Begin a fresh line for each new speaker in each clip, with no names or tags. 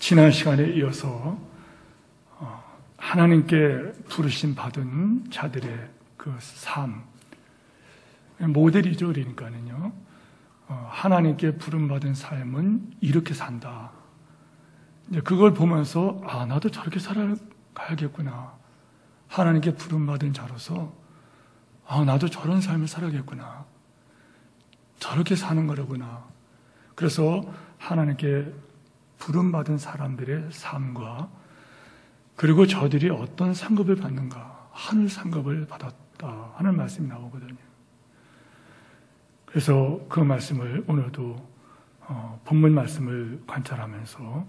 지난 시간에 이어서 하나님께 부르심 받은 자들의 그 삶, 모델이죠. 그러니까는요, 하나님께 부름받은 삶은 이렇게 산다. 이제 그걸 보면서 나도 저렇게 살아가야겠구나. 하나님께 부름받은 자로서 나도 저런 삶을 살아야겠구나. 저렇게 사는 거로구나. 그래서 하나님께 부름받은 사람들의 삶과 그리고 저들이 어떤 상급을 받는가, 하늘 상급을 받았다 하는 말씀이 나오거든요. 그래서 그 말씀을 오늘도 본문 말씀을 관찰하면서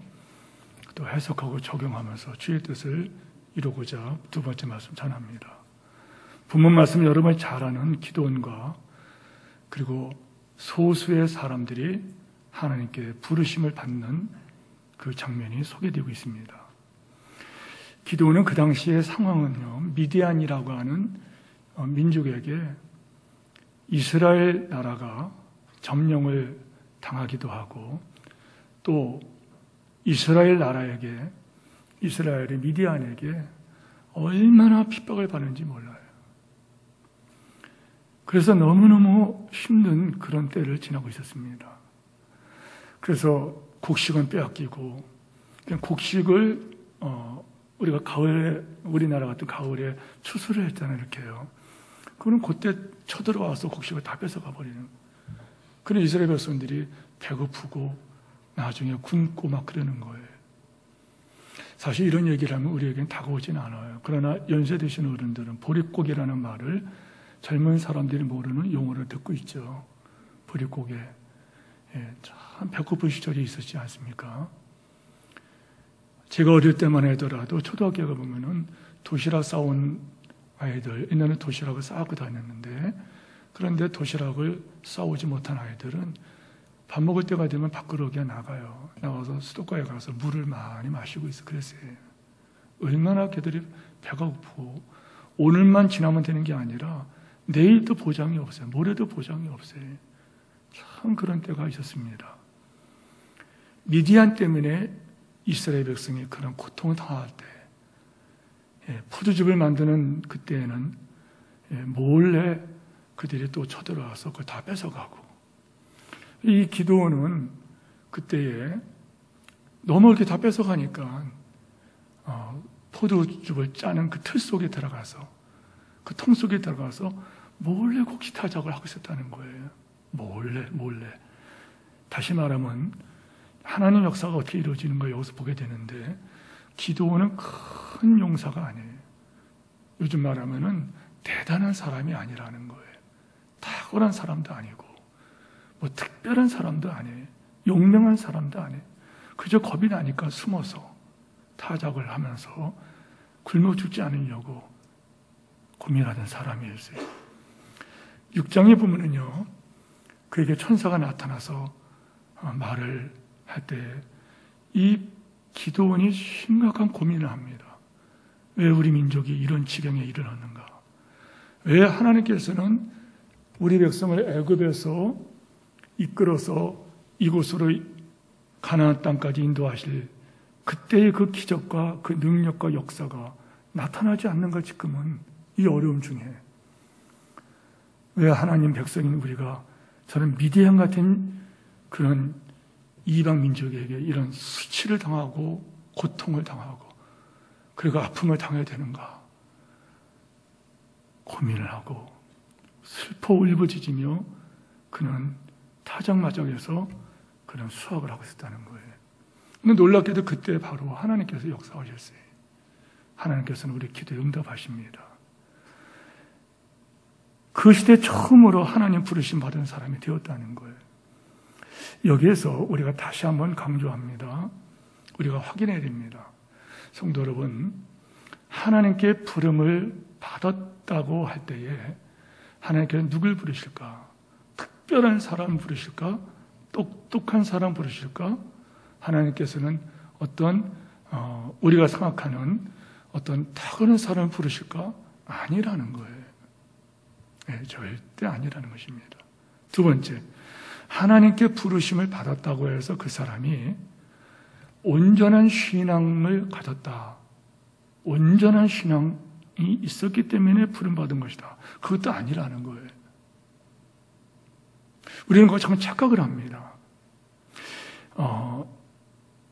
또 해석하고 적용하면서 주의 뜻을 이루고자 두 번째 말씀 전합니다. 본문 말씀 여러분이 잘 아는 기도원과 그리고 소수의 사람들이 하나님께 부르심을 받는 그 장면이 소개되고 있습니다. 기도원은 그 당시의 상황은요, 미디안이라고 하는 민족에게 이스라엘 나라가 점령을 당하기도 하고 또 이스라엘 나라에게, 이스라엘의 미디안에게 얼마나 핍박을 받는지 몰라요. 그래서 너무너무 힘든 그런 때를 지나고 있었습니다. 그래서 곡식은 빼앗기고, 곡식을 우리가 가을에, 우리나라 같은 가을에 추수를 했잖아요, 이렇게요. 그럼 그때 쳐들어와서 곡식을 다 뺏어가 버리는. 그런 이스라엘 백성들이 배고프고 나중에 굶고 막 그러는 거예요. 사실 이런 얘기를 하면 우리에겐 다가오지는 않아요. 그러나 연세 드신 어른들은 보릿고개라는 말을 젊은 사람들이 모르는 용어를 듣고 있죠. 보릿고개. 참 배고픈 시절이 있었지 않습니까? 제가 어릴 때만 하더라도 초등학교에 가보면은 도시락 싸온 아이들, 옛날에는 도시락을 싸고 다녔는데, 그런데 도시락을 싸오지 못한 아이들은 밥 먹을 때가 되면 밖으로 나가요. 나가서 수도가에 가서 물을 많이 마시고 있어. 그랬어요. 얼마나 걔들이 배가 고프고, 오늘만 지나면 되는 게 아니라 내일도 보장이 없어요. 모레도 보장이 없어요. 참 그런 때가 있었습니다. 미디안 때문에 이스라엘 백성이 그런 고통을 당할 때, 포도즙을 만드는 그때에는 몰래 그들이 또 쳐들어와서 그걸 다 뺏어가고, 이 기도원은 그때에 너무 이렇게 다 뺏어가니까 포도즙을 짜는 그 틀 속에 들어가서, 그 통 속에 들어가서 몰래 곡식 타작을 하고 있었다는 거예요. 몰래. 다시 말하면 하나님 역사가 어떻게 이루어지는 걸 여기서 보게 되는데, 기도원은 큰 용사가 아니에요. 요즘 말하면은 대단한 사람이 아니라는 거예요. 탁월한 사람도 아니고, 뭐 특별한 사람도 아니에요. 용맹한 사람도 아니에요. 그저 겁이 나니까 숨어서 타작을 하면서 굶어 죽지 않으려고 고민하던 사람이었어요. 6장에 보면은요, 그에게 천사가 나타나서 말을 할 때 이 기도원이 심각한 고민을 합니다. 왜 우리 민족이 이런 지경에 이르렀는가? 왜 하나님께서는 우리 백성을 애굽에서 이끌어서 이곳으로 가나안 땅까지 인도하실 그때의 그 기적과 그 능력과 역사가 나타나지 않는가 지금은, 이 어려움 중에. 왜 하나님 백성인 우리가 저는 미디안 같은 그런 이방 민족에게 이런 수치를 당하고 고통을 당하고 그리고 아픔을 당해야 되는가 고민을 하고 슬퍼 울부짖으며 그는 타작마작에서 그런 수학을 하고 있었다는 거예요. 근데 놀랍게도 그때 바로 하나님께서 역사하셨어요. 하나님께서는 우리 기도에 응답하십니다. 그 시대 처음으로 하나님 부르심 받은 사람이 되었다는 거예요. 여기에서 우리가 다시 한번 강조합니다. 우리가 확인해야 됩니다. 성도 여러분, 하나님께 부름을 받았다고 할 때에 하나님께서 누굴 부르실까? 특별한 사람 부르실까? 똑똑한 사람 부르실까? 하나님께서는 어떤 우리가 생각하는 어떤 탁월한 사람을 부르실까? 아니라는 거예요. 절대 아니라는 것입니다. 두 번째, 하나님께 부르심을 받았다고 해서 그 사람이 온전한 신앙을 가졌다. 온전한 신앙이 있었기 때문에 부름받은 것이다. 그것도 아니라는 거예요. 우리는 그거 참 착각을 합니다.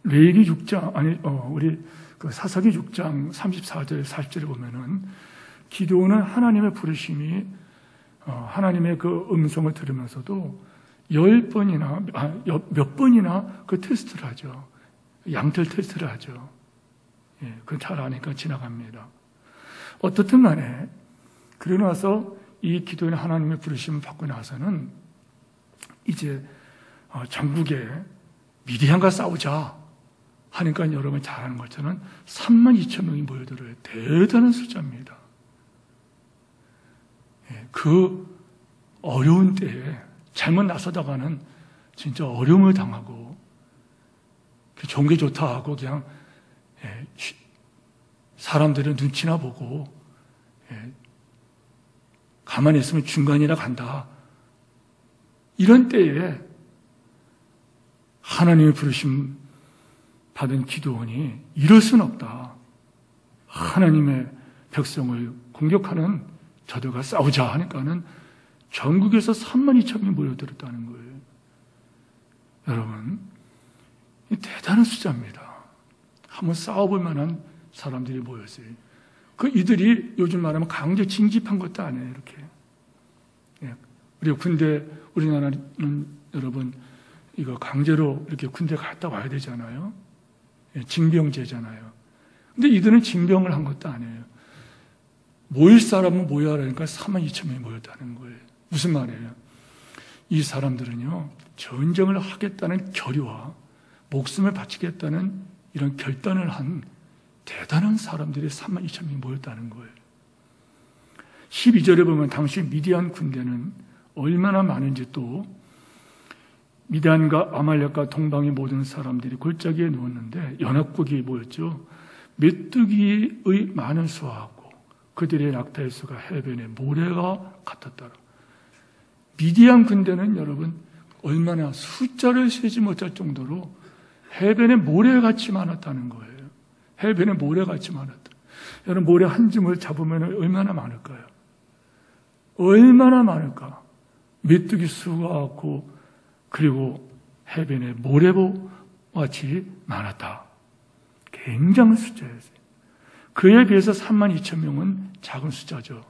레위기 6장, 우리 그 사사기 6장 34절, 40절에 보면은 기드온은 하나님의 부르심이, 하나님의 그 음성을 들으면서도 10번이나, 몇 번이나 그 테스트를 하죠. 양털 테스트를 하죠. 예, 그건 잘 아니까 지나갑니다. 어떻든 간에, 그러고 나서 이 기도인 하나님의 부르심을 받고 나서는 이제 전국에 미디안과 싸우자 하니까 여러분 잘 아는 것처럼 32,000명이 모여들어요. 대단한 숫자입니다. 예, 그 어려운 때에 잘못 나서다가는 진짜 어려움을 당하고 좋은 게 좋다 하고 그냥 사람들은 눈치나 보고 가만히 있으면 중간이나 간다. 이런 때에 하나님의 부르심 받은 기도원이 이럴 수는 없다. 하나님의 백성을 공격하는 저들과 싸우자 하니까는 전국에서 32,000명이 모여들었다는 거예요. 여러분, 이 대단한 숫자입니다. 한번 싸워볼 만한 사람들이 모였어요. 이들이 요즘 말하면 강제 징집한 것도 아니에요, 이렇게. 우리가 군대, 우리나라는 여러분, 이거 강제로 이렇게 군대 갔다 와야 되잖아요. 징병제잖아요. 근데 이들은 징병을 한 것도 아니에요. 모일 사람은 모여야 하니까 32,000명이 모였다는 거예요. 무슨 말이에요? 이 사람들은요, 전쟁을 하겠다는 결의와 목숨을 바치겠다는 이런 결단을 한 대단한 사람들이 32,000명이 모였다는 거예요. 12절에 보면 당시 미디안 군대는 얼마나 많은지 또 미디안과 아말렉과 동방의 모든 사람들이 골짜기에 누웠는데 연합국이 모였죠. 메뚜기의 많은 수하고 그들의 낙타의 수가 해변의 모래가 같았더라. 미디안 군대는 여러분 얼마나 숫자를 세지 못할 정도로 해변의 모래같이 많았다는 거예요. 해변의 모래같이 많았다. 여러분 모래 한 줌을 잡으면 얼마나 많을까요? 얼마나 많을까? 메뚜기 수가 같고 그리고 해변의 모래같이 많았다. 굉장한 숫자였어요. 그에 비해서 32,000명은 작은 숫자죠.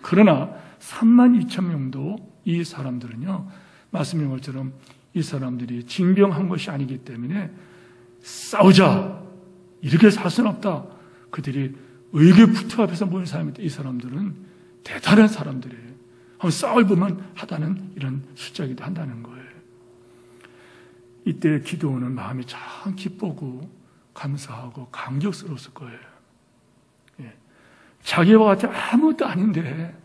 그러나 32,000명도 이 사람들은요, 말씀인 것처럼 이 사람들이 징병한 것이 아니기 때문에 싸우자! 이렇게 살 수는 없다. 그들이 의기부터 앞에서 모인 사람인데 이 사람들은 대단한 사람들이에요. 한번 싸울 보면 하다는 이런 숫자이기도 한다는 거예요. 이때 기도원은 마음이 참 기쁘고 감사하고 감격스러웠을 거예요. 예. 자기와 같이 아무것도 아닌데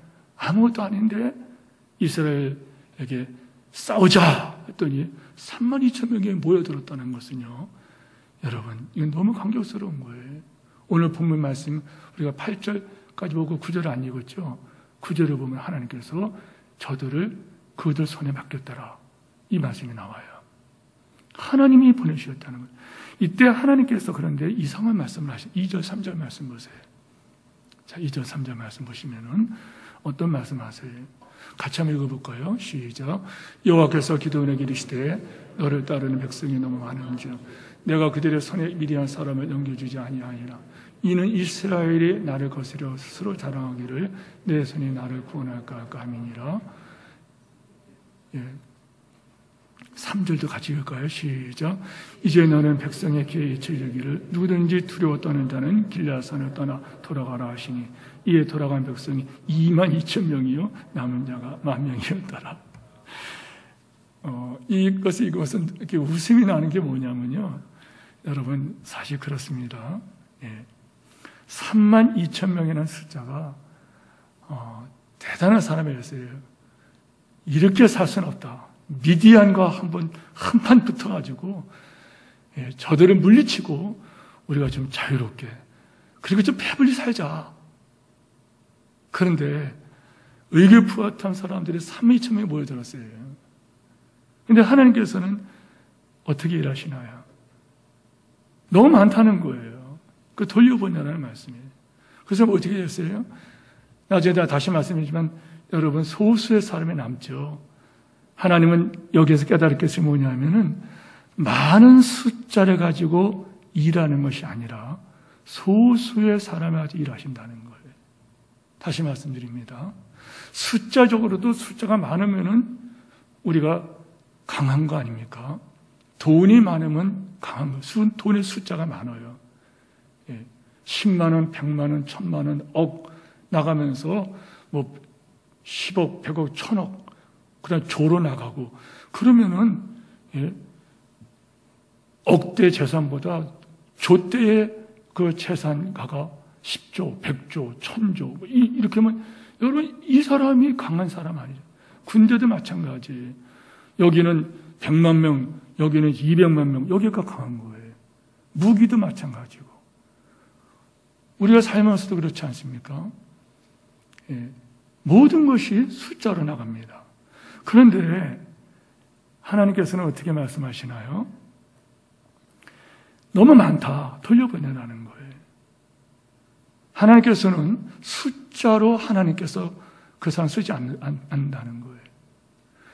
이스라엘에게 싸우자 했더니 32,000명이 모여들었다는 것은요, 여러분 이건 너무 감격스러운 거예요. 오늘 본문 말씀 우리가 8절까지 보고 9절을 안 읽었죠. 9절을 보면 하나님께서 저들을 그들 손에 맡겼더라 이 말씀이 나와요. 하나님이 보내주셨다는 거예요. 이때 하나님께서 그런데 이상한 말씀을 하신 2절 3절 말씀 보세요. 자, 2절 3절 말씀 보시면은 어떤 말씀 하세요? 같이 한번 읽어볼까요? 시작. 여호와께서 기드온에게 이르시되 너를 따르는 백성이 너무 많은지라 내가 그들의 손에 미디안 사람을 넘겨주지 아니하리라. 이는 이스라엘이 나를 거스려 스스로 자랑하기를 내 손이 나를 구원할까 할까 함이니라. 예. 3절도 같이 읽을까요? 시작. 이제 너는 백성의 귀에 이르기를 누구든지 두려워 떠는 자는 길앗산을 떠나 돌아가라 하시니 이에 돌아간 백성이 22,000명이요 남은 자가 10,000명이었더라. 이것은 이렇게 웃음이 나는 게 뭐냐면요, 여러분 사실 그렇습니다. 예. 32,000명이라는 숫자가 대단한 사람이었어요. 이렇게 살 수는 없다. 미디안과 한판 붙어가지고 저들을 물리치고 우리가 좀 자유롭게 그리고 좀 배불리 살자. 그런데 의기부합한 사람들이 32,000명이 모여들었어요. 그런데 하나님께서는 어떻게 일하시나요? 너무 많다는 거예요. 그 돌려보내라는 말씀이에요. 그래서 어떻게 됐어요? 나중에 내가 다시 말씀드리지만 여러분, 소수의 사람이 남죠. 하나님은 여기에서 깨달을 것이 뭐냐면은 많은 숫자를 가지고 일하는 것이 아니라 소수의 사람이 가지고 일하신다는 거예요. 다시 말씀드립니다. 숫자적으로도 숫자가 많으면은 우리가 강한 거 아닙니까? 돈이 많으면 강한 거. 돈의 숫자가 많아요. 10만 원, 100만 원, 1000만 원, 억 나가면서 뭐 10억, 100억, 1000억 그다음 조로 나가고 그러면은 억대 재산보다 조대의 그 재산가가 10조, 100조, 1000조 이렇게 하면 여러분 이 사람이 강한 사람 아니죠. 군대도 마찬가지. 여기는 100만 명, 여기는 200만 명, 여기가 강한 거예요. 무기도 마찬가지고. 우리가 살면서도 그렇지 않습니까? 모든 것이 숫자로 나갑니다. 그런데 하나님께서는 어떻게 말씀하시나요? 너무 많다. 돌려보내라는 거예요. 하나님께서는 숫자로 하나님께서 그 사람 쓰지 않는다는 거예요.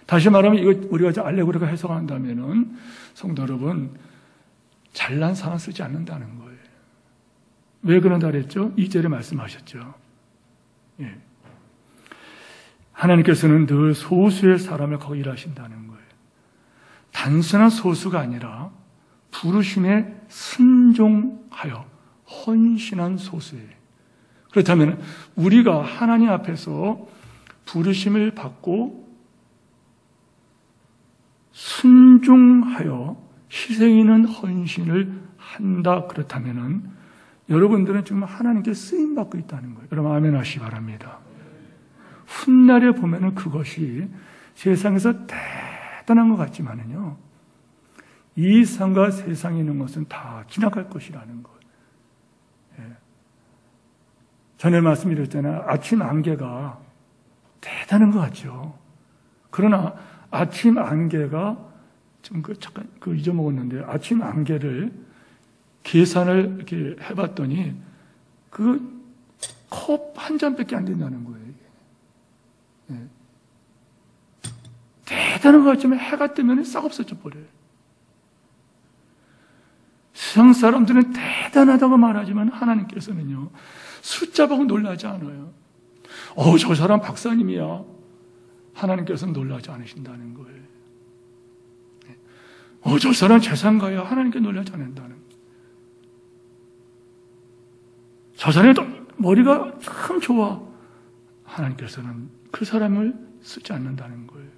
다시 말하면 이거 우리가 알레고리가 해석한다면은 성도 여러분, 잘난 사람 쓰지 않는다는 거예요. 왜 그런다 그랬죠? 2절에 말씀하셨죠. 예. 하나님께서는 늘 소수의 사람을 거기 일하신다는 거예요. 단순한 소수가 아니라 부르심에 순종하여 헌신한 소수예요. 그렇다면 우리가 하나님 앞에서 부르심을 받고 순종하여 희생 있는 헌신을 한다. 그렇다면 여러분들은 정말 하나님께 쓰임받고 있다는 거예요. 여러분 아멘 하시기 바랍니다. 훗날에 보면은 그것이 세상에서 대단한 것 같지만은요, 이 세상과 세상에 있는 것은 다 지나갈 것이라는 거예요. 전에 말씀드렸잖아요. 아침 안개가 대단한 것 같죠. 그러나 아침 안개가 잠깐 잊어먹었는데 아침 안개를 계산을 이렇게 해봤더니 그 컵 한 잔밖에 안 된다는 거예요. 이게. 대단한 것 같지만 해가 뜨면 싹 없어져 버려요. 세상 사람들은 대단하다고 말하지만 하나님께서는요, 숫자 보고 놀라지 않아요. 저 사람 박사님이야. 하나님께서는 놀라지 않으신다는 거예요. 저 사람 재산가야. 하나님께 놀라지 않는다는 거예요. 저 사람이 머리가 참 좋아. 하나님께서는 그 사람을 쓰지 않는다는 거예요.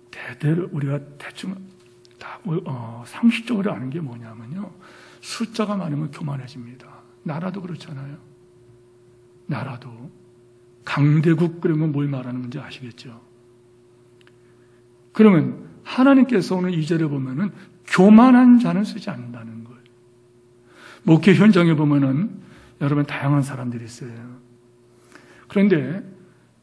대대로 우리가 대충 다 상식적으로 아는 게 뭐냐면요, 숫자가 많으면 교만해집니다. 나라도 그렇잖아요. 나라도 강대국 그러면 뭘 말하는 건지 아시겠죠? 그러면 하나님께서 오늘 2절에 보면은 교만한 자는 쓰지 않는다는 거예요. 목회 현장에 보면은 여러분 다양한 사람들이 있어요. 그런데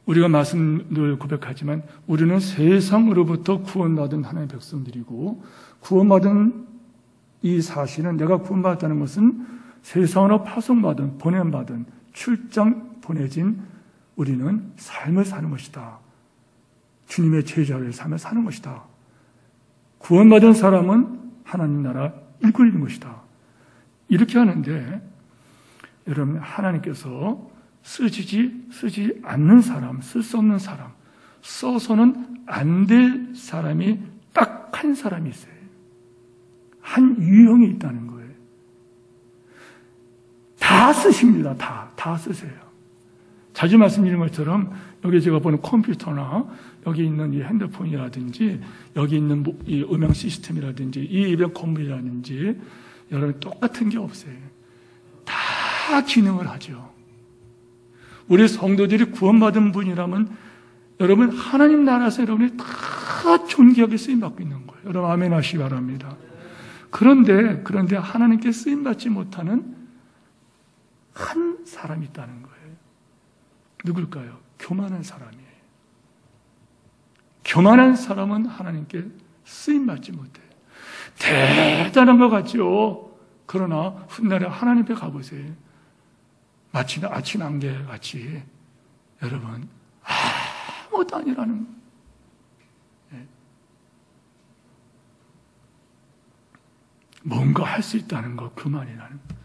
우리가 말씀을 고백하지만 우리는 세상으로부터 구원받은 하나님의 백성들이고, 구원받은 이 사실은, 내가 구원받았다는 것은 세상으로 파송받은, 보냄받은, 출장 보내진 우리는 삶을 사는 것이다. 주님의 제자의 삶을 사는 것이다. 구원받은 사람은 하나님 나라 일꾼인 것이다. 이렇게 하는데, 여러분 하나님께서 쓰지 않는 사람, 쓸 수 없는 사람, 써서는 안 될 사람이 딱 한 사람이 있어요. 한 유형이 있다는 거예요. 다 쓰십니다. 다 쓰세요. 자주 말씀드린 것처럼 여기 제가 보는 컴퓨터나 여기 있는 이 핸드폰이라든지 여기 있는 이 음향 시스템이라든지 이 입력 건물이라든지 여러분 똑같은 게 없어요. 다 기능을 하죠. 우리 성도들이 구원받은 분이라면 여러분 하나님 나라에서 여러분이 다 존귀하게 쓰임받고 있는 거예요. 여러분 아멘 하시기 바랍니다. 그런데 하나님께 쓰임받지 못하는 한 사람이 있다는 거예요. 누굴까요? 교만한 사람이에요. 교만한 사람은 하나님께 쓰임받지 못해요. 대단한 것 같죠? 그러나 훗날에 하나님 앞에 가보세요. 마치 아침 안개 같이 여러분 아무것도 아니라는 거예요. 뭔가 할 수 있다는 것, 그만이라는 거예요.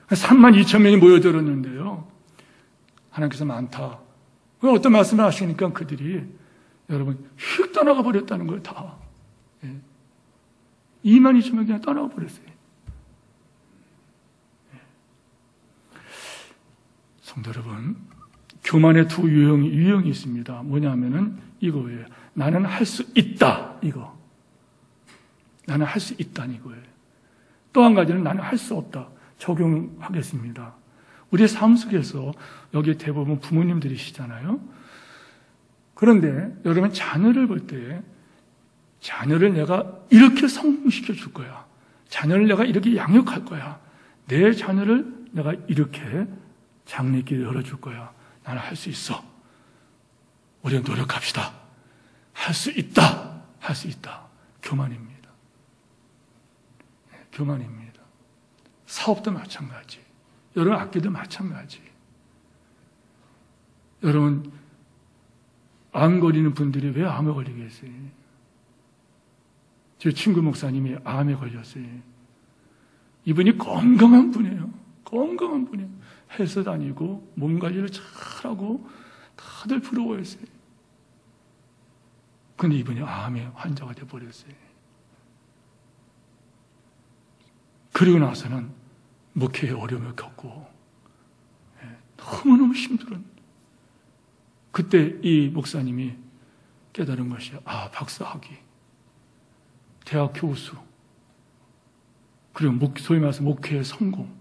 32,000명이 모여들었는데요. 하나님께서 많다. 어떤 말씀을 하시니까 그들이 여러분 휙 떠나가 버렸다는 거예요. 다. 22,000명이 그냥 떠나가 버렸어요. 성도 여러분, 교만의 두 유형이 있습니다. 뭐냐면은 이거예요. 나는 할 수 있다. 이거. 나는 할 수 있다. 이거예요. 또 한 가지는 나는 할 수 없다. 적용하겠습니다. 우리 삶 속에서 여기 대부분 부모님들이시잖아요. 그런데 여러분 자녀를 볼 때 자녀를 내가 이렇게 성공시켜 줄 거야. 자녀를 내가 이렇게 양육할 거야. 내 자녀를 내가 이렇게 장래길 열어줄 거야. 나는 할 수 있어. 우리가 노력합시다. 할 수 있다. 할 수 있다. 교만입니다. 교만입니다. 사업도 마찬가지. 여러분 악기도 마찬가지. 여러분 암 걸리는 분들이 왜 암에 걸리겠어요? 제 친구 목사님이 암에 걸렸어요. 이분이 건강한 분이에요. 건강한 분이에요. 헬스 다니고 몸 관리를 잘하고 다들 부러워했어요. 근데 이분이 암의 환자가 되어버렸어요. 그리고 나서는 목회에 어려움을 겪고 너무너무 힘들은 그때 이 목사님이 깨달은 것이 박사학위, 대학 교수, 그리고 소위 말해서 목회의 성공,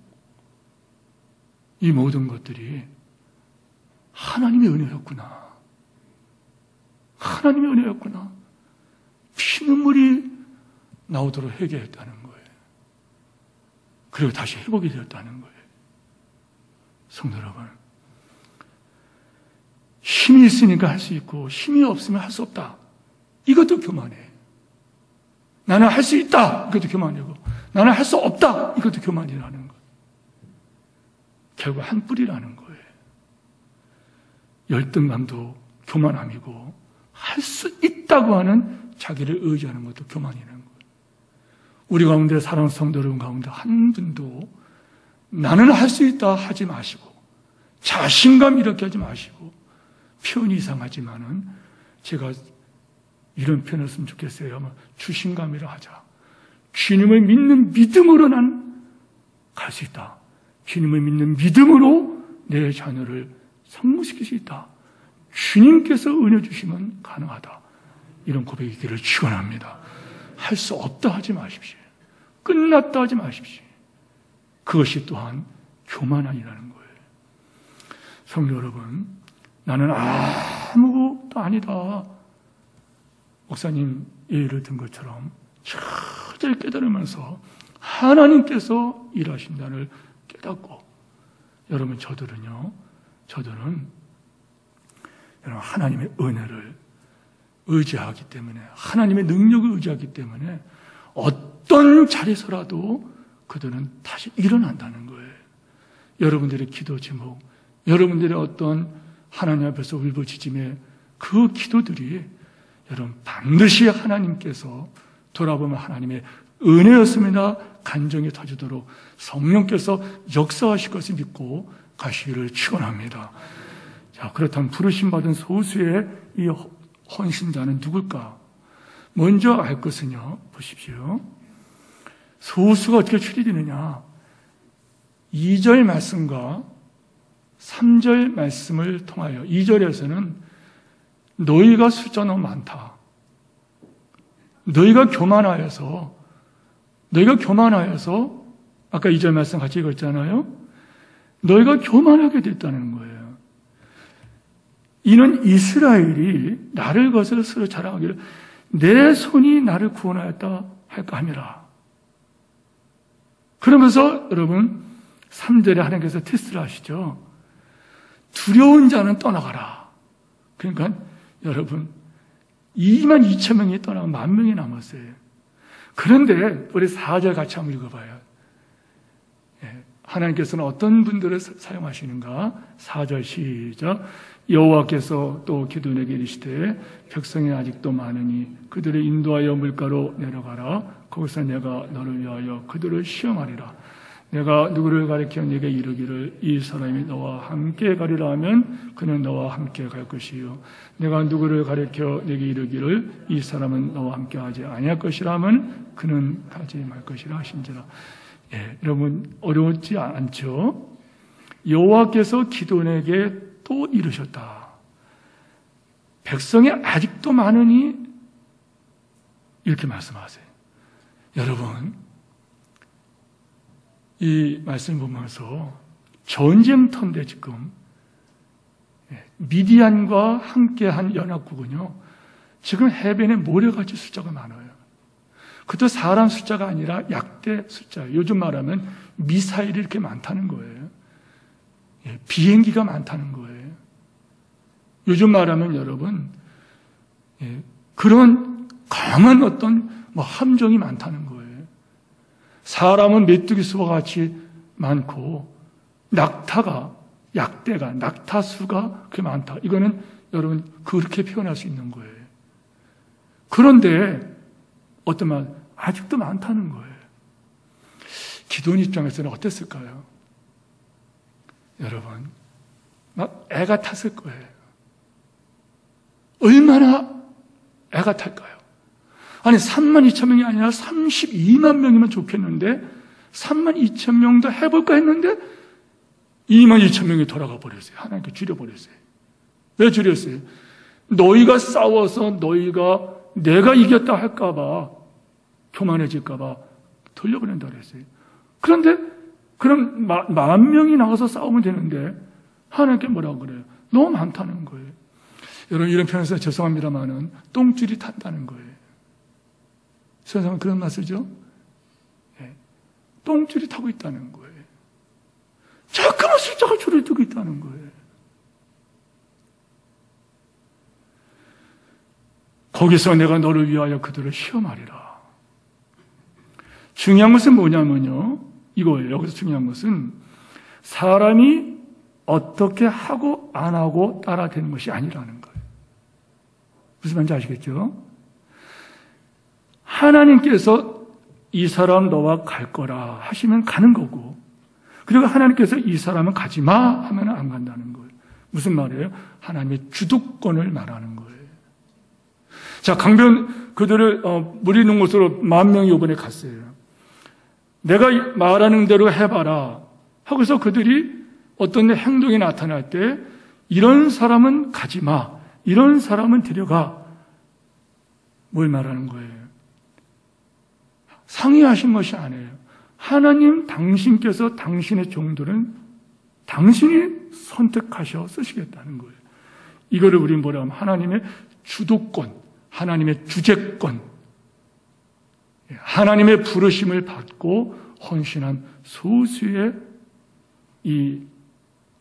이 모든 것들이 하나님의 은혜였구나. 하나님의 은혜였구나. 피눈물이 나오도록 회개했다는 거예요. 그리고 다시 회복이 되었다는 거예요. 성도 여러분, 힘이 있으니까 할 수 있고 힘이 없으면 할 수 없다. 이것도 교만해. 나는 할 수 있다. 이것도 교만이고 나는 할 수 없다. 이것도 교만이라는 거예요. 결국 한 뿌리라는 거예요. 열등감도 교만함이고 할 수 있다고 하는 자기를 의지하는 것도 교만이라는 거예요. 우리 가운데 사랑하는 성도 여러분 가운데 한 분도 나는 할 수 있다 하지 마시고 자신감 이렇게 하지 마시고 표현이 이상하지만은 제가 이런 표현을 했으면 좋겠어요. 주신감이라 하자. 주님을 믿는 믿음으로 난 갈 수 있다. 주님을 믿는 믿음으로 내 자녀를 성공시킬 수 있다. 주님께서 은혜 주시면 가능하다. 이런 고백이기를 축원합니다. 할 수 없다 하지 마십시오. 끝났다 하지 마십시오. 그것이 또한 교만이라는 거예요. 성도 여러분, 나는 아무것도 아니다. 목사님 예를 든 것처럼 철저히 깨달으면서 하나님께서 일하신다를 깨닫고 여러분 저들은 여러분 하나님의 은혜를 의지하기 때문에 하나님의 능력을 의지하기 때문에 어떤 자리에서라도 그들은 다시 일어난다는 거예요. 여러분들의 기도 제목, 여러분들의 어떤 하나님 앞에서 울부짖음의 그 기도들이 여러분 반드시 하나님께서 돌아보면 하나님의 은혜였습니다. 간정이 터지도록 성령께서 역사하실 것을 믿고 가시기를 축원합니다. 자, 그렇다면 부르심받은 소수의 이 헌신자는 누굴까? 먼저 알 것은요, 보십시오. 소수가 어떻게 추리되느냐? 2절 말씀과 3절 말씀을 통하여 2절에서는 너희가 숫자 너무 많다. 너희가 교만하여서 아까 2절 말씀 같이 읽었잖아요. 너희가 교만하게 됐다는 거예요. 이는 이스라엘이 나를 거슬러 스스로 자랑하기를 내 손이 나를 구원하였다 할까 함이라. 그러면서 여러분 3절에 하나님께서 테스트를 하시죠. 두려운 자는 떠나가라. 그러니까 여러분 22,000명이 떠나고 10,000명이 남았어요. 그런데 우리 4절 같이 한번 읽어봐요. 하나님께서는 어떤 분들을 사용하시는가? 4절 시작. 여호와께서 또 기드온에게 이르시되 백성이 아직도 많으니 그들을 인도하여 물가로 내려가라. 거기서 내가 너를 위하여 그들을 시험하리라. 내가 누구를 가리켜 네게 이르기를 이 사람이 너와 함께 가리라 하면 그는 너와 함께 갈 것이요 내가 누구를 가리켜 네게 이르기를 이 사람은 너와 함께 하지 아니할 것이라 하면 그는 가지 말 것이라 하신지라. 여러분 어려웠지 않죠? 여호와께서 기드온에게 또 이르셨다. 백성이 아직도 많으니 이렇게 말씀하세요. 여러분 이 말씀 보면서 전쟁터인데 지금 미디안과 함께한 연합국은요 지금 해변에 모래같이 숫자가 많아요. 그것도 사람 숫자가 아니라 약대 숫자예요. 요즘 말하면 미사일이 이렇게 많다는 거예요. 비행기가 많다는 거예요. 요즘 말하면 여러분 그런 강한 어떤 함정이 많다는 거예요. 사람은 메뚜기 수와 같이 많고 약대가 낙타수가 그렇게 많다. 이거는 여러분 그렇게 표현할 수 있는 거예요. 그런데 어떤 말 아직도 많다는 거예요. 기드온 입장에서는 어땠을까요? 여러분 막 애가 탔을 거예요. 얼마나 애가 탈까요? 아니 3만 2천 명이 아니라 32만 명이면 좋겠는데 3만 2천 명도 해볼까 했는데 2만 2천 명이 돌아가 버렸어요. 하나님께 줄여버렸어요. 왜 줄였어요? 너희가 싸워서 내가 이겼다 할까봐 교만해질까봐 돌려보낸다 그랬어요. 그런데 그럼 10,000명이 나가서 싸우면 되는데 하나님께 뭐라고 그래요? 너무 많다는 거예요. 여러분 이런 표현에서 죄송합니다만은 똥줄이 탄다는 거예요. 세상은 그런 말 쓰죠? 똥줄이 타고 있다는 거예요. 자꾸만 숫자가 줄어들고 있다는 거예요. 거기서 내가 너를 위하여 그들을 시험하리라. 중요한 것은 뭐냐면요. 이거예요. 여기서 중요한 것은 사람이 어떻게 하고 안 하고 따라되는 것이 아니라는 거예요. 무슨 말인지 아시겠죠? 하나님께서 이 사람 너와 갈 거라 하시면 가는 거고, 그리고 하나님께서 이 사람은 가지 마 하면 안 간다는 거예요. 무슨 말이에요? 하나님의 주도권을 말하는 거예요. 자, 강변 그들을 물이 있는 곳으로 10,000명이 이번에 갔어요. 내가 말하는 대로 해봐라 하고서 그들이 어떤 행동이 나타날 때 이런 사람은 가지 마, 이런 사람은 데려가. 뭘 말하는 거예요? 상의하신 것이 아니에요. 하나님 당신께서 당신의 종들은 당신이 선택하셔 쓰시겠다는 거예요. 이거를 우리는 뭐라 하면 하나님의 주도권, 하나님의 주재권, 하나님의 부르심을 받고 헌신한 소수의 이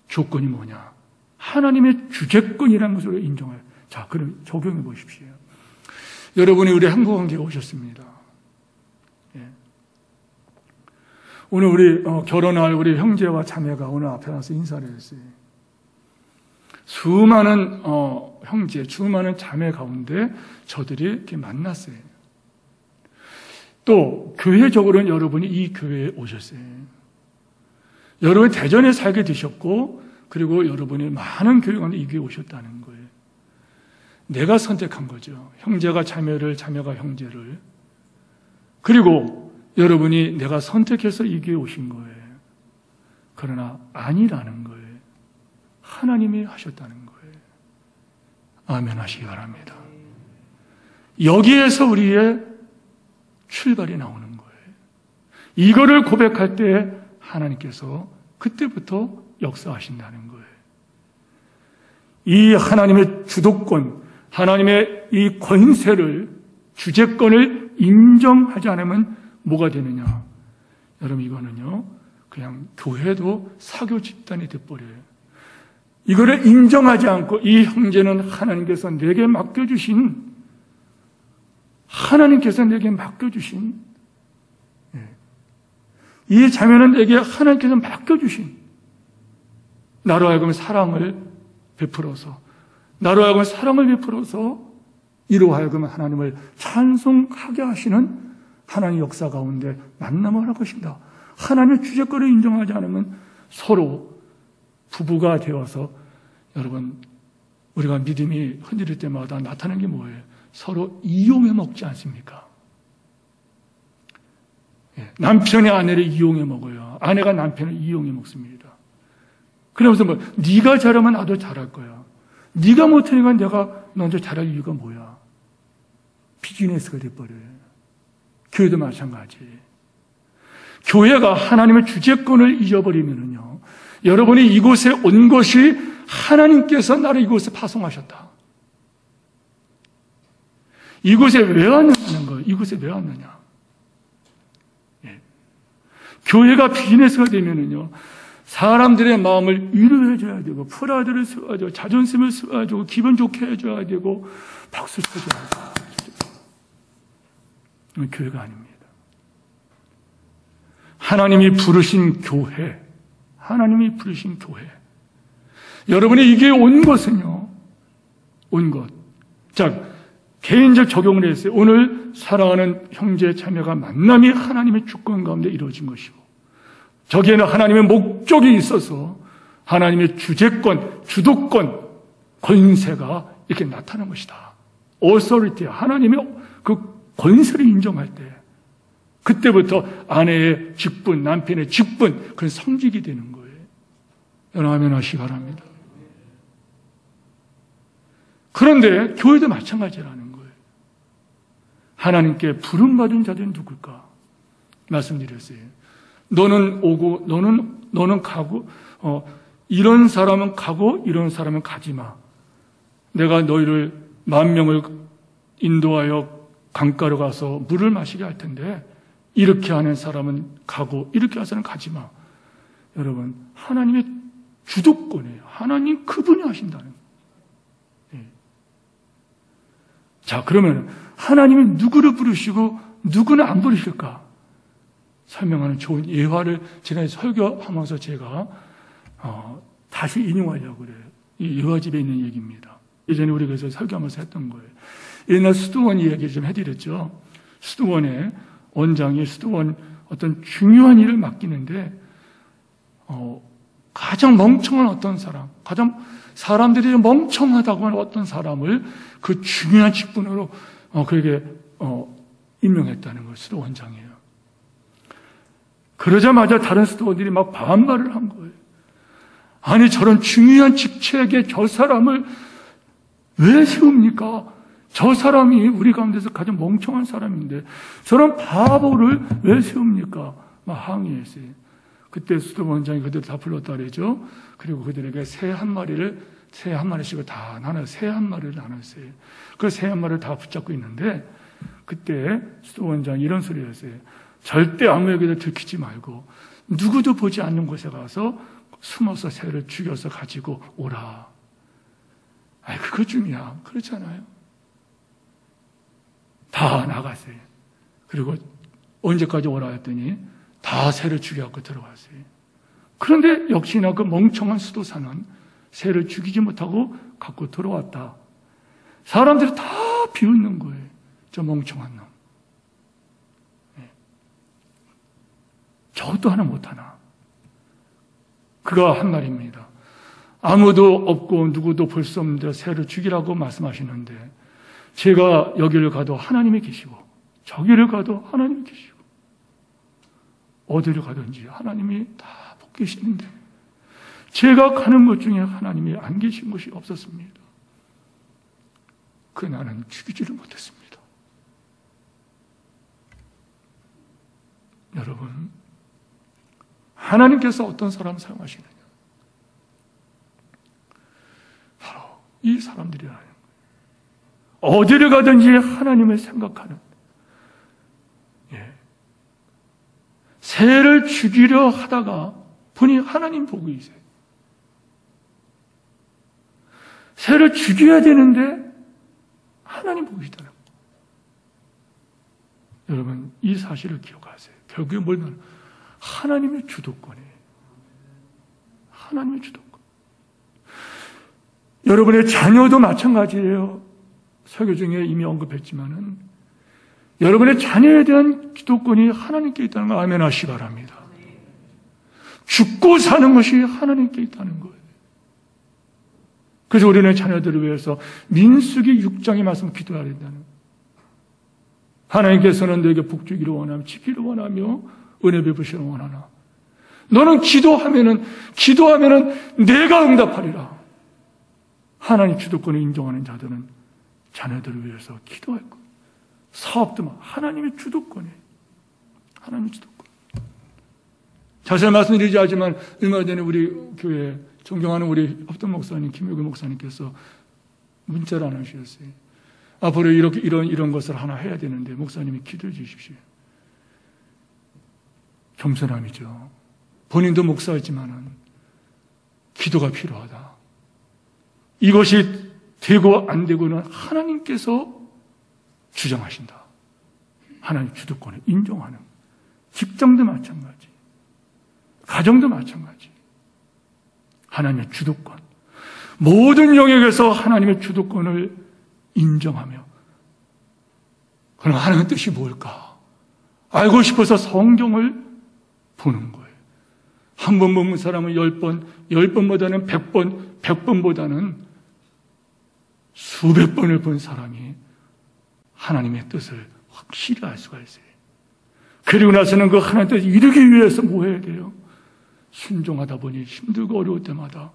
조건이 뭐냐? 하나님의 주재권이라는 것으로 인정해요. 자, 그럼 적용해 보십시오. 여러분이 우리 한국관계에 오셨습니다. 오늘 우리 결혼할 우리 형제와 자매가 오늘 앞에 나서 인사를 했어요. 수많은 형제, 수많은 자매 가운데 저들이 이렇게 만났어요. 또 교회적으로는 여러분이 이 교회에 오셨어요. 여러분 대전에 살게 되셨고, 그리고 여러분이 많은 교회 가운데 이 교회에 오셨다는 거예요. 내가 선택한 거죠. 형제가 자매를, 자매가 형제를. 그리고 여러분이 내가 선택해서 이 교회에 오신 거예요. 그러나 아니라는 거예요. 하나님이 하셨다는 거예요. 아멘 하시기 바랍니다. 여기에서 우리의 출발이 나오는 거예요. 이거를 고백할 때 하나님께서 그때부터 역사하신다는 거예요. 이 하나님의 주도권, 하나님의 이 권세를, 주재권을 인정하지 않으면 뭐가 되느냐? 여러분 이거는요, 그냥 교회도 사교 집단이 돼버려요. 이거를 인정하지 않고 이 형제는 하나님께서 내게 맡겨주신 이 자매는 내게 하나님께서 맡겨주신 나로 하여금 사랑을 베풀어서 이로 하여금 하나님을 찬송하게 하시는 하나님의 역사 가운데 만남을 할 것입니다. 하나님의 주제권을 인정하지 않으면 서로 부부가 되어서 여러분 우리가 믿음이 흔들릴 때마다 나타나는 게 뭐예요? 서로 이용해 먹지 않습니까? 남편이 아내를 이용해 먹어요. 아내가 남편을 이용해 먹습니다. 그러면서 뭐 네가 잘하면 나도 잘할 거야. 네가 못하니까 내가 너한테 잘할 이유가 뭐야? 비즈니스가 돼버려요. 교회도 마찬가지. 교회가 하나님의 주재권을 잊어버리면요, 여러분이 이곳에 온 것이 하나님께서 나를 이곳에 파송하셨다. 이곳에 왜 왔느냐는 거예요. 이곳에 왜 왔느냐? 교회가 비즈니스가 되면은요, 사람들의 마음을 위로해줘야 되고, 프라드를 세워주고, 자존심을 세워주고, 기분 좋게 해줘야 되고, 박수 쳐줘야 되고. 교회가 아닙니다. 하나님이 부르신 교회. 여러분이 이게 온 것은요, 자, 개인적 적용을 했어요. 오늘 사랑하는 형제 자매가 만남이 하나님의 주권 가운데 이루어진 것이고, 저기에는 하나님의 목적이 있어서 하나님의 주재권, 주도권, 권세가 이렇게 나타난 것이다. authority, 하나님의 그 권세를 인정할 때, 그때부터 아내의 직분, 남편의 직분, 그런 성직이 되는 거예요. 여러분 아멘 하시기 바랍니다. 그런데 교회도 마찬가지라는 거예요. 하나님께 부름받은 자들은 누굴까? 말씀드렸어요. 너는 오고, 너는 가고, 이런 사람은 가고, 이런 사람은 가지 마. 내가 너희를 10,000명을 인도하여 강가로 가서 물을 마시게 할 텐데, 이렇게 하는 사람은 가고, 이렇게 하는 사람은 가지 마. 여러분, 하나님의 주도권이에요. 하나님 그분이 하신다는 거예요. 자, 그러면 하나님이 누구를 부르시고 누구는 안 부르실까? 설명하는 좋은 예화를 지난해 설교하면서 제가 다시 인용하려고 그래요. 이 예화집에 있는 얘기입니다. 예전에 우리 그래서 설교하면서 했던 거예요. 옛날 수도원 이야기 좀 해드렸죠. 수도원의 원장이 수도원 어떤 중요한 일을 맡기는데 가장 멍청한 어떤 사람, 가장 사람들이 멍청하다고 하는 어떤 사람을 그 중요한 직분으로 그에게 임명했다는 거예요. 수도원장이에요. 그러자마자 다른 수도원들이 막 반발을 한 거예요. 아니, 저런 중요한 직책에 저 사람을 왜 세웁니까? 저 사람이 우리 가운데서 가장 멍청한 사람인데 저런 바보를 왜 세웁니까? 막 항의했어요. 그때 수도원장이 그들을 다 불렀다 그러죠. 그리고 그들에게 새 한 마리씩을 다 나눠, 새 한 마리를 나눴어요. 그 새 한 마리를 다 붙잡고 있는데 그때 수도원장이 이런 소리를 했어요. 절대 아무에게도 들키지 말고 누구도 보지 않는 곳에 가서 숨어서 새를 죽여서 가지고 오라. 아이, 그거 중이야. 그렇잖아요. 다 나갔어요. 그리고 언제까지 오라 했더니 다 새를 죽여갖고 들어갔어요. 그런데 역시나 그 멍청한 수도사는 새를 죽이지 못하고 갖고 들어왔다. 사람들이 다 비웃는 거예요. 저 멍청한 놈. 저것도 하나 못하나. 그가 한 말입니다. 아무도 없고 누구도 볼 수 없는데 새를 죽이라고 말씀하시는데 제가 여기를 가도 하나님이 계시고 저기를 가도 하나님이 계시고 어디를 가든지 하나님이 다 보고 계시는데 제가 가는 것 중에 하나님이 안 계신 곳이 없었습니다. 그 나는 죽이지를 못했습니다. 여러분, 하나님께서 어떤 사람을 사용하시느냐? 바로 이 사람들이라는 거예요. 어디를 가든지 하나님을 생각하는, 새를 죽이려 하다가 보니 하나님 보고 있어요. 새를 죽여야 되는데 하나님 보고 있다는 거예요. 여러분, 이 사실을 기억하세요. 결국에 뭐냐면 하나님의 주도권이에요. 하나님의 주도권. 여러분의 자녀도 마찬가지예요. 설교 중에 이미 언급했지만은 여러분의 자녀에 대한 주도권이 하나님께 있다는 걸 아멘 하시기 바랍니다. 죽고 사는 것이 하나님께 있다는 거예요. 그래서 우리는 자녀들을 위해서 민수기 6장의 말씀 기도해야 된다는 거예요. 하나님께서는 너에게 복주기를 원하며 지키기를 원하며 은혜 베푸시기를 원하나 너는 기도하면은 내가 응답하리라. 하나님 주도권을 인정하는 자들은 자녀들을 위해서 기도할 거예요. 사업도 하나님의 주도권이에요. 하나님의 주도권. 자세히 말씀드리지 않지만 얼마 전에 우리 교회 존경하는 우리 합동 목사님 김효규 목사님께서 문자를 하나 주셨어요. 앞으로 이런 것을 하나 해야 되는데 목사님이 기도해 주십시오. 겸손함이죠. 본인도 목사였지만은 기도가 필요하다. 이것이 되고 안 되고는 하나님께서 주장하신다. 하나님 주도권을 인정하는. 직장도 마찬가지. 가정도 마찬가지. 하나님의 주도권. 모든 영역에서 하나님의 주도권을 인정하며. 그럼 하나님의 뜻이 뭘까? 알고 싶어서 성경을 보는 거예요. 한 번 보는 사람은 10번, 10번보다는 100번, 100번보다는 수백 번을 본 사람이 하나님의 뜻을 확실히 알 수가 있어요. 그리고 나서는 그 하나님의 뜻을 이루기 위해서 뭐 해야 돼요? 순종하다 보니 힘들고 어려울 때마다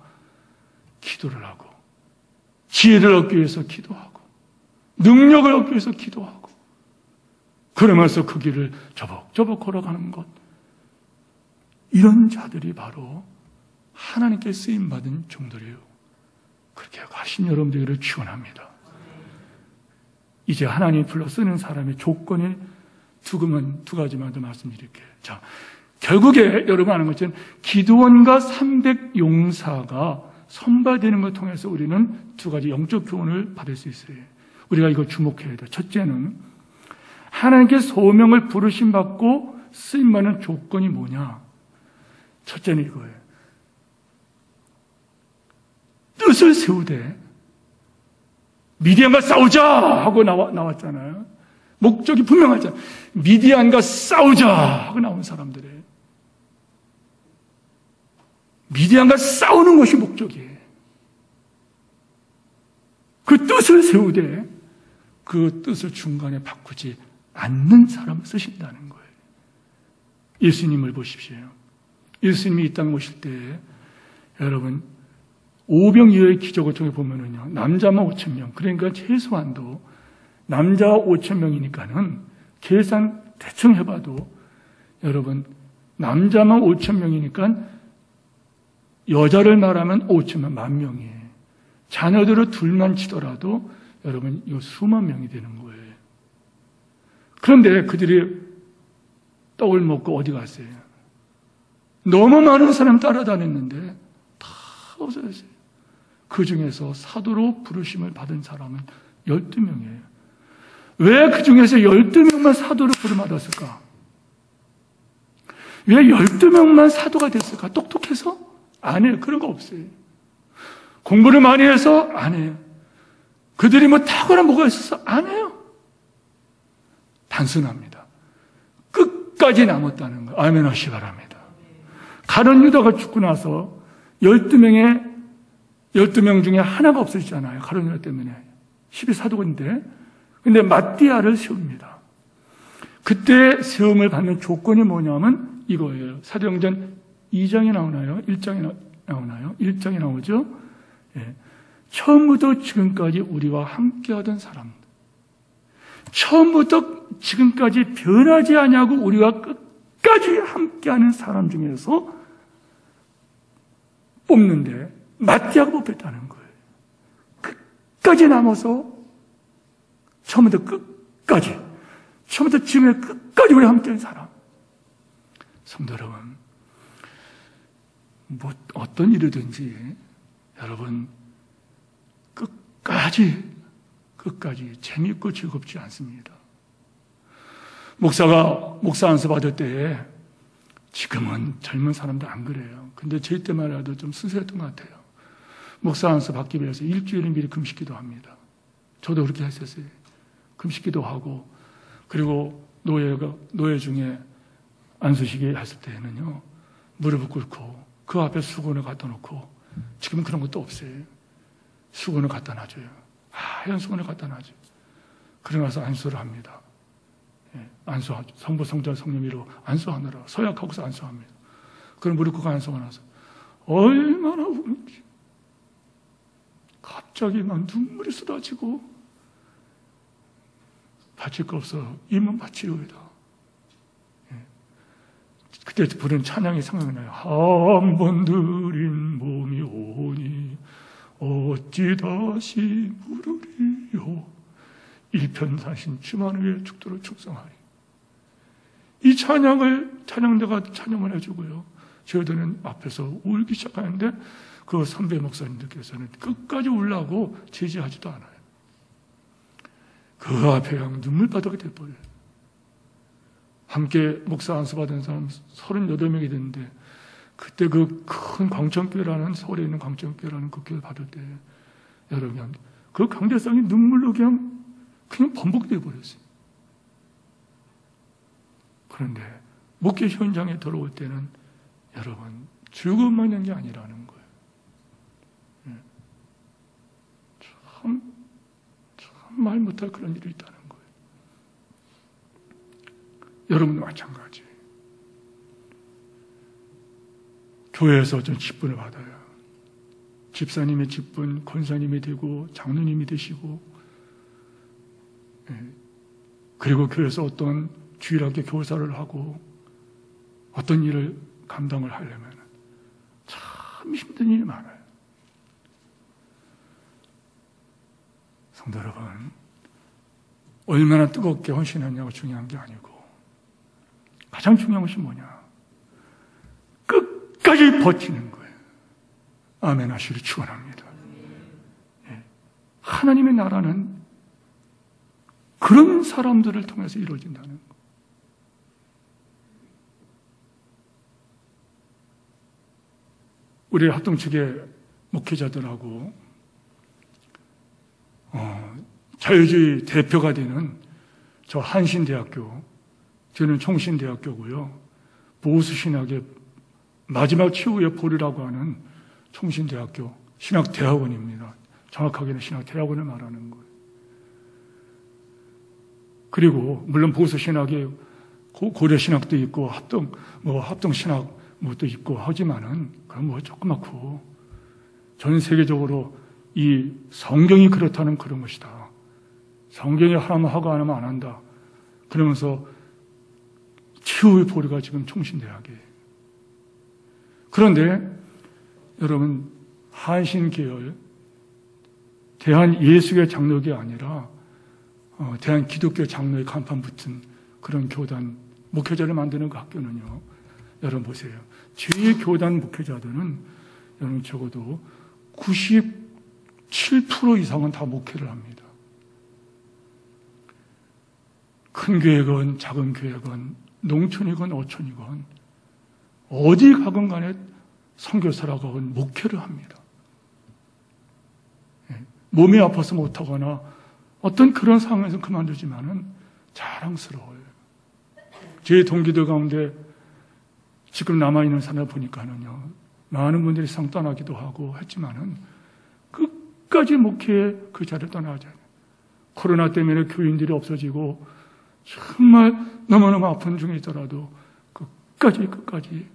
기도를 하고 지혜를 얻기 위해서 기도하고 능력을 얻기 위해서 기도하고 그러면서 그 길을 저벅저벅 걸어가는 것. 이런 자들이 바로 하나님께 쓰임받은 종들이에요. 그렇게 하신 여러분들을 축원합니다. 이제 하나님이 불러 쓰는 사람의 조건이 두 가지만 더 말씀드릴게요. 자, 결국에 여러분 아는 것처럼 기드온과 300용사가 선발되는 것을 통해서 우리는 두 가지 영적 교훈을 받을 수 있어요. 우리가 이거 주목해야 돼요. 첫째는 하나님께 소명을 부르심 받고 쓰임받는 조건이 뭐냐? 첫째는 이거예요. 뜻을 세우되 미디안과 싸우자 하고 나왔잖아요. 목적이 분명하잖아요. 미디안과 싸우자 하고 나온 사람들이에요. 미디안과 싸우는 것이 목적이에요. 그 뜻을 세우되 그 뜻을 중간에 바꾸지 않는 사람을 쓰신다는 거예요. 예수님을 보십시오. 예수님이 이 땅에 오실 때 여러분 오병이어의 기적을 통해 보면은요, 남자만 5,000명, 그러니까 최소한도 남자가 5,000명이니까는 계산 대충 해봐도 여러분 남자만 5,000명이니까 여자를 말하면 5,000만, 10,000명이에요. 자녀들을 둘만 치더라도 여러분 이거 수만 명이 되는 거예요. 그런데 그들이 떡을 먹고 어디 갔어요? 너무 많은 사람 따라다녔는데 다 없어졌어요. 그 중에서 사도로 부르심을 받은 사람은 12명이에요. 왜 그 중에서 12명만 사도로 부름받았을까? 왜 12명만 사도가 됐을까? 똑똑해서? 아니에요. 그런 거 없어요. 공부를 많이 해서? 아니에요. 그들이 뭐 탁월한 뭐가 있어서? 아니에요. 단순합니다. 끝까지 남았다는 거. 아멘 하시기 바랍니다. 가룟 유다가 죽고 나서 12명 중에 하나가 없어지잖아요. 가룟 유다 때문에. 12사도인데. 근데 마띠아를 세웁니다. 그때 세움을 받는 조건이 뭐냐면 이거예요. 사도행전 2장에 나오나요? 1장에 나오나요? 1장에 나오죠? 예. 처음부터 지금까지 우리와 함께하던 사람. 처음부터 지금까지 변하지 않냐고 우리와 끝까지 함께하는 사람 중에서 뽑는데 마띠아가 뽑혔다는 거예요. 끝까지 남아서 처음부터 끝까지, 처음부터 지금의 끝까지 우리 함께한 사람. 성도 여러분, 뭐 어떤 일이든지 여러분 끝까지 재미있고 즐겁지 않습니다. 목사 안수 받을 때 지금은 젊은 사람들 안 그래요. 근데 제 때만 해도 좀 순수했던 것 같아요. 목사 안수 받기 위해서 일주일 미리 금식기도 합니다. 저도 그렇게 했었어요. 금식기도 하고, 그리고 노예 중에 안수시기 했을 때는요, 무릎을 꿇고 그 앞에 수건을 갖다 놓고, 지금은 그런 것도 없어요. 수건을 갖다 놔줘요. 하얀 수건을 갖다 놔줘요. 그러고 나서 안수를 합니다. 안수하죠. 성부, 성자, 성령으로 안수하느라 서약하고서 안수합니다. 그럼 무릎 꿇고 안수하고 나서 얼마나 우는지 갑자기 막 눈물이 쏟아지고, 바칠 거 없어 이만 바치우이다. 그때 부른 찬양이 생각나요. 한 번 드린 몸이 오니 어찌 다시 부르리요. 일편사신 주만 위에 죽도록 충성하리. 이 찬양을 찬양대가 찬양을 해주고요, 저희들은 앞에서 울기 시작하는데 그 선배 목사님들께서는 끝까지 울라고 제지하지도 않아요. 그 앞에 그냥 눈물바닥이 돼버려요. 함께 목사 안수 받은 사람 38명이 됐는데, 그때 그 큰 광천교회라는, 서울에 있는 광천교회라는 그 교회 받을 때 여러분 그 강대상이 눈물로 그냥 번복되어 버렸어요. 그런데 목회 현장에 들어올 때는 여러분 죽음만 있는 게 아니라는 거예요. 참 말 못할 그런 일이 있다는 거예요. 여러분도 마찬가지예요. 교회에서 전 직분을 받아요. 집사님의 직분, 권사님이 되고 장로님이 되시고, 그리고 교회에서 어떤 주일학교 교사를 하고 어떤 일을 감당을 하려면 참 힘든 일이 많아요. 성도 여러분, 얼마나 뜨겁게 헌신하냐가 중요한 게 아니고, 가장 중요한 것이 뭐냐? 끝까지 버티는 거예요. 아멘 하시기를 축원합니다. 하나님의 나라는 그런 사람들을 통해서 이루어진다는 거. 우리 합동 측의 목회자들하고 자유주의 대표가 되는 저 한신대학교, 저는 총신대학교고요, 보수신학의 마지막 최후의 볼이라고 하는 총신대학교 신학대학원입니다. 정확하게는 신학대학원을 말하는 거예요. 그리고 물론 보수신학에 고려신학도 있고 합동신학 도 있고 하지만은 그건 조그맣고, 전 세계적으로 이 성경이 그렇다는 그런 것이다. 성경이 하라면 하고 안 하면 안 한다. 그러면서 최후의 보리가 지금 총신대학이에요. 그런데 여러분, 한신계열 대한예수교 장로교 아니라 대한기독교 장로의 간판 붙은 그런 교단 목회자를 만드는 그 학교는요, 여러분 보세요. 제 교단 목회자들은 여러분 적어도 97% 이상은 다 목회를 합니다. 큰 교회건 작은 교회건 농촌이건 어촌이건 어디 가건 간에 선교사라고 하건 목회를 합니다. 몸이 아파서 못하거나 어떤 그런 상황에서 그만두지만은 자랑스러워요. 제 동기들 가운데 지금 남아있는 사람을 보니까는요, 많은 분들이 상 떠나기도 하고 했지만은 끝까지 목회에 그 자리를 떠나지 않아요. 코로나 때문에 교인들이 없어지고 정말 너무너무 아픈 중에 있더라도 끝까지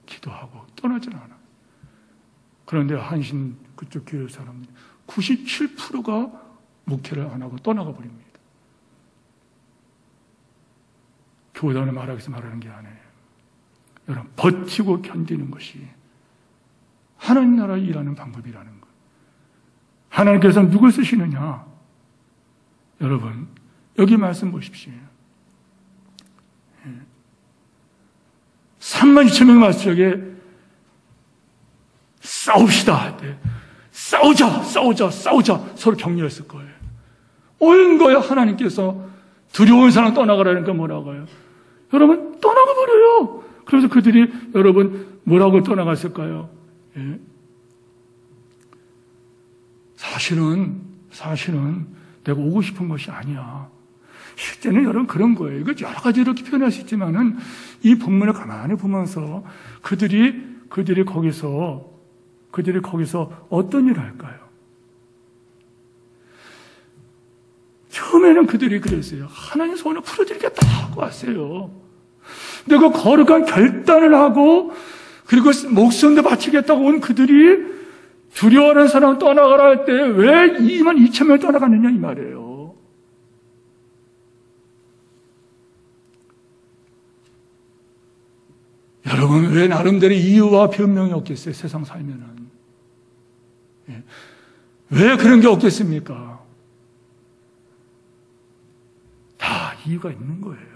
기도하고 떠나질 않아요. 그런데 한신 그쪽 교회 사람들 97%가 목회를 안 하고 떠나가 버립니다. 교단을 말하기 위해서 말하는 게 아니에요. 여러분, 버티고 견디는 것이 하나님 나라 일하는 방법이라는 것. 하나님께서 누굴 쓰시느냐? 여러분, 여기 말씀 보십시오. 32,000명 말씀에 싸웁시다 할 때 싸우자 서로 격려했을 거예요. 옳은 거예요. 하나님께서 두려운 사람 떠나가라니까 뭐라고 해요? 여러분, 떠나가 버려요. 그래서 그들이 여러분 뭐라고 떠나갔을까요? 예. 사실은 내가 오고 싶은 것이 아니야. 실제는 여러분 그런 거예요. 이거 여러 가지 이렇게 표현할 수 있지만은 이 본문을 가만히 보면서 그들이 거기서 어떤 일을 할까요? 처음에는 그들이 그랬어요. 하나님 소원을 풀어드리겠다 하고 왔어요. 내가 거룩한 결단을 하고 그리고 목숨도 바치겠다고 온 그들이 두려워하는 사람 떠나가라 할 때 왜 2만 2천 명 떠나갔느냐 이 말이에요. 여러분 왜 나름대로 이유와 변명이 없겠어요? 세상 살면은. 예. 왜 그런 게 없겠습니까? 다 이유가 있는 거예요.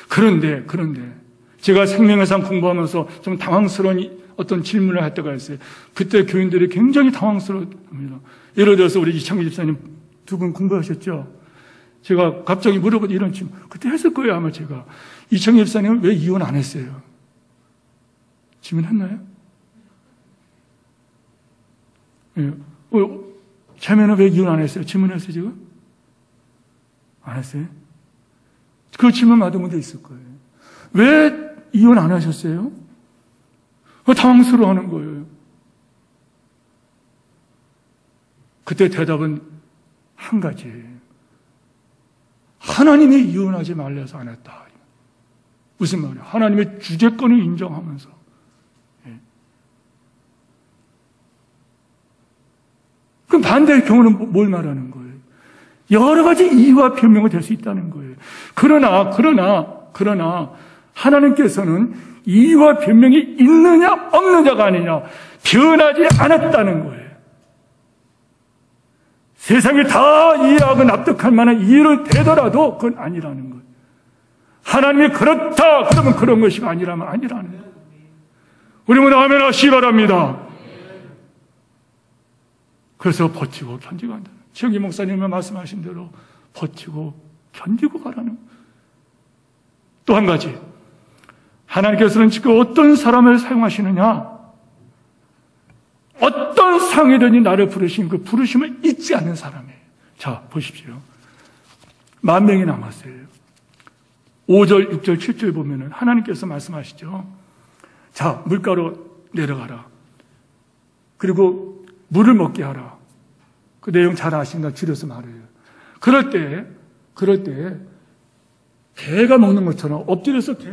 그런데 제가 생명의 상 공부하면서 좀 당황스러운 어떤 질문을 할 때가 있어요. 그때 교인들이 굉장히 당황스러워합니다. 예를 들어서 우리 이창규 집사님 두 분 공부하셨죠? 제가 갑자기 물어보니 이런 질문 그때 했을 거예요 아마 제가. 이창규 집사님은 왜 이혼 안 했어요? 질문했나요? 예. 자매는 왜 이혼 안 했어요? 질문했어요 지금? 안 했어요? 그 질문 받은 분도 있을 거예요. 왜 이혼 안 하셨어요? 당황스러워하는 거예요. 그때 대답은 한 가지예요. 하나님이 이혼하지 말래서 안 했다. 무슨 말이에요? 하나님의 주재권을 인정하면서. 예. 그럼 반대의 경우는 뭘 말하는 거예요? 여러 가지 이유와 변명이 될 수 있다는 거예요. 그러나 하나님께서는 이유와 변명이 있느냐 없느냐가 아니냐 변하지 않았다는 거예요. 세상이 다 이해하고 납득할 만한 이유를 대더라도 그건 아니라는 거예요. 하나님이 그렇다 그러면 그런 것이 아니라면 아니라는 거예요. 우리 모두 아멘 하시기 바랍니다. 그래서 버티고 견디고 한다. 최기 목사님이 말씀하신 대로 버티고 견디고 가라는. 또 한 가지, 하나님께서는 지금 어떤 사람을 사용하시느냐, 어떤 상이든지 나를 부르신 그 부르심을 잊지 않는 사람이에요. 자, 보십시오. 10,000명이 남았어요. 5절, 6절, 7절 보면은 하나님께서 말씀하시죠. 자, 물가로 내려가라. 그리고 물을 먹게 하라. 그 내용 잘 아신다. 줄여서 말해요. 그럴 때 개가 먹는 것처럼 엎드려서 개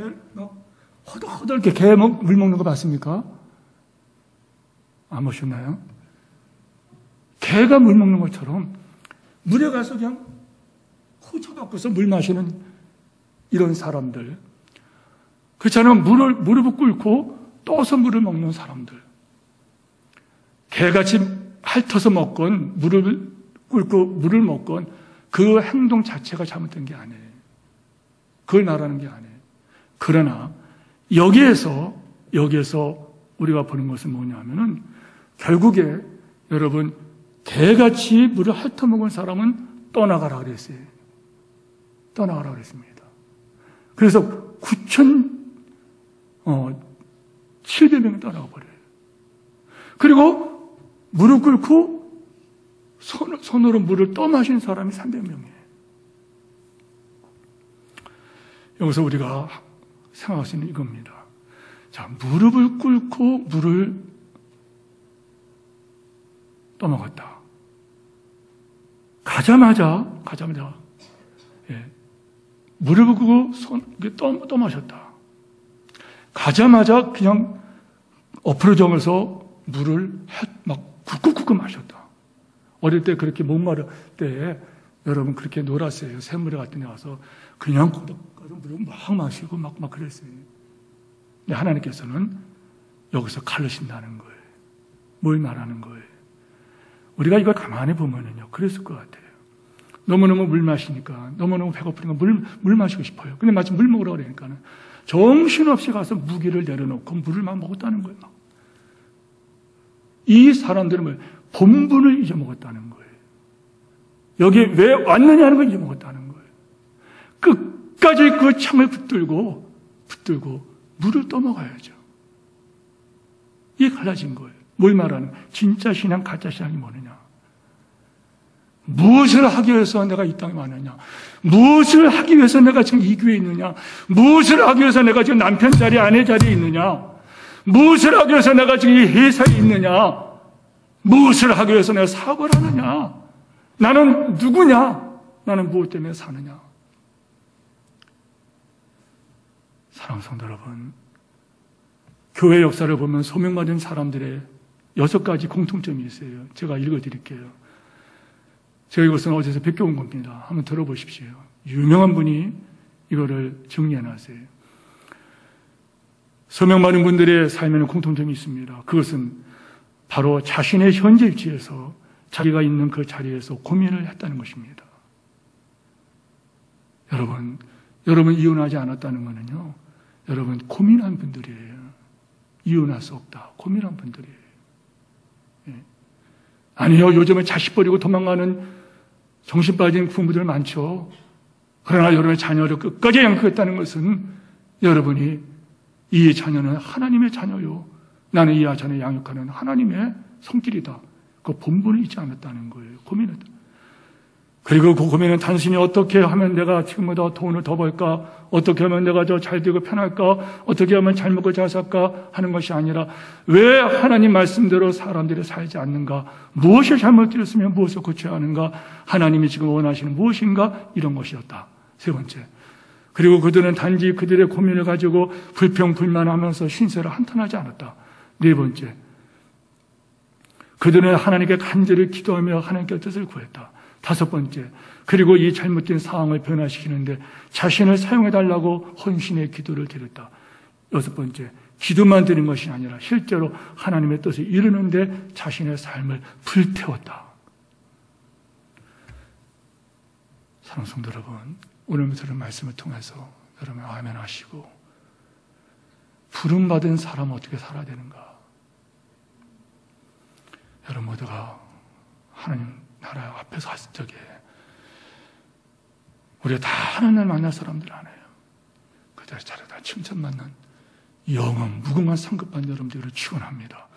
허덜허덜 이렇게 개 물 먹는 거 봤습니까? 안 보셨나요? 개가 물 먹는 것처럼 물에 가서 그냥 호쳐갖고서 물 마시는 이런 사람들. 그렇잖아요. 무릎을 꿇고 떠서 물을 먹는 사람들. 개같이 핥아서 먹건 물을 꿇고 물을 먹건 그 행동 자체가 잘못된 게 아니에요. 그걸 말하는 게 아니에요. 그러나 여기에서 우리가 보는 것은 뭐냐면은 결국에 여러분 개같이 물을 핥아먹은 사람은 떠나가라 그랬어요. 떠나가라 그랬습니다. 그래서 9,700명이 떠나가 버려요. 그리고 무릎 꿇고 손으로 물을 떠마신 사람이 300명이에요. 여기서 우리가 생각할 수 있는 이겁니다. 자, 무릎을 꿇고 물을 떠먹었다. 가자마자 예, 무릎을 꿇고 떠마셨다. 가자마자 그냥 엎으러져서 물을 막 굵고 마셨다. 어릴 때 그렇게 목마를 때 여러분 그렇게 놀았어요. 샘물에 같은 데 가서 그냥 가서 물을 막 마시고 막 그랬어요. 근데 하나님께서는 여기서 가르친다는 거예요. 뭘 말하는 거예요? 우리가 이걸 가만히 보면은요, 그랬을 것 같아요. 너무너무 물 마시니까, 너무너무 배고프니까 물 마시고 싶어요. 근데 마침 물 먹으라고 그러니까는 정신없이 가서 무기를 내려놓고 물을 막 먹었다는 거예요. 막. 이 사람들은 뭐예요? 본분을 잊어먹었다는 거예요. 여기에 왜 왔느냐는 걸 잊어먹었다는 거예요. 끝까지 그 창을 붙들고 붙들고 물을 떠먹어야죠. 이게 갈라진 거예요. 뭘 말하는 진짜 신앙, 가짜 신앙이 뭐느냐? 무엇을 하기 위해서 내가 이 땅에 왔느냐? 무엇을 하기 위해서 내가 지금 이 교회에 있느냐? 무엇을 하기 위해서 내가 지금 남편 자리, 아내 자리에 있느냐? 무엇을 하기 위해서 내가 지금 이 회사에 있느냐? 무엇을 하기 위해서 내가 사업을 하느냐? 나는 누구냐? 나는 무엇 때문에 사느냐? 사랑하는 성도 여러분, 교회 역사를 보면 소명받은 사람들의 6가지 공통점이 있어요. 제가 읽어드릴게요. 제가 이것은 어디서 베껴온 겁니다. 한번 들어보십시오. 유명한 분이 이거를 정리해놨어요. 소명받은 분들의 삶에는 공통점이 있습니다. 그것은 바로 자신의 현재 위치에서 자기가 있는 그 자리에서 고민을 했다는 것입니다. 여러분 이혼하지 않았다는 것은요, 여러분 고민한 분들이에요. 이혼할 수 없다. 고민한 분들이에요. 예. 아니요, 요즘에 자식 버리고 도망가는 정신 빠진 부모들 많죠. 그러나 여러분의 자녀를 끝까지 양육했다는 것은 여러분이 이 자녀는 하나님의 자녀요. 나는 이 자녀를 양육하는 하나님의 손길이다. 그 본분을 잊지 않았다는 거예요. 고민했다. 그리고 그 고민은 단순히 어떻게 하면 내가 지금보다 돈을 더 벌까? 어떻게 하면 내가 더 잘 되고 편할까? 어떻게 하면 잘 먹고 잘 살까? 하는 것이 아니라 왜 하나님 말씀대로 사람들이 살지 않는가? 무엇을 잘못되었으면 무엇을 고쳐야 하는가? 하나님이 지금 원하시는 무엇인가? 이런 것이었다. 세 번째. 그리고 그들은 단지 그들의 고민을 가지고 불평불만하면서 신세를 한탄하지 않았다. 네 번째. 그들은 하나님께 간절히 기도하며 하나님께 뜻을 구했다. 다섯 번째, 그리고 이 잘못된 상황을 변화시키는데 자신을 사용해달라고 헌신의 기도를 드렸다. 여섯 번째, 기도만 드린 것이 아니라 실제로 하나님의 뜻을 이루는데 자신의 삶을 불태웠다. 사랑하는 성도 여러분, 오늘 들은 말씀을 통해서 여러분 아멘 하시고, 부름받은 사람은 어떻게 살아야 되는가? 여러분 모두가 하나님 나라 앞에서 갔을 적에 우리가 다 하나님을 만날 사람들 아니에요. 그들의 자리에 다 칭찬받는 영원 무궁한 상급받는 여러분들을 축원합니다.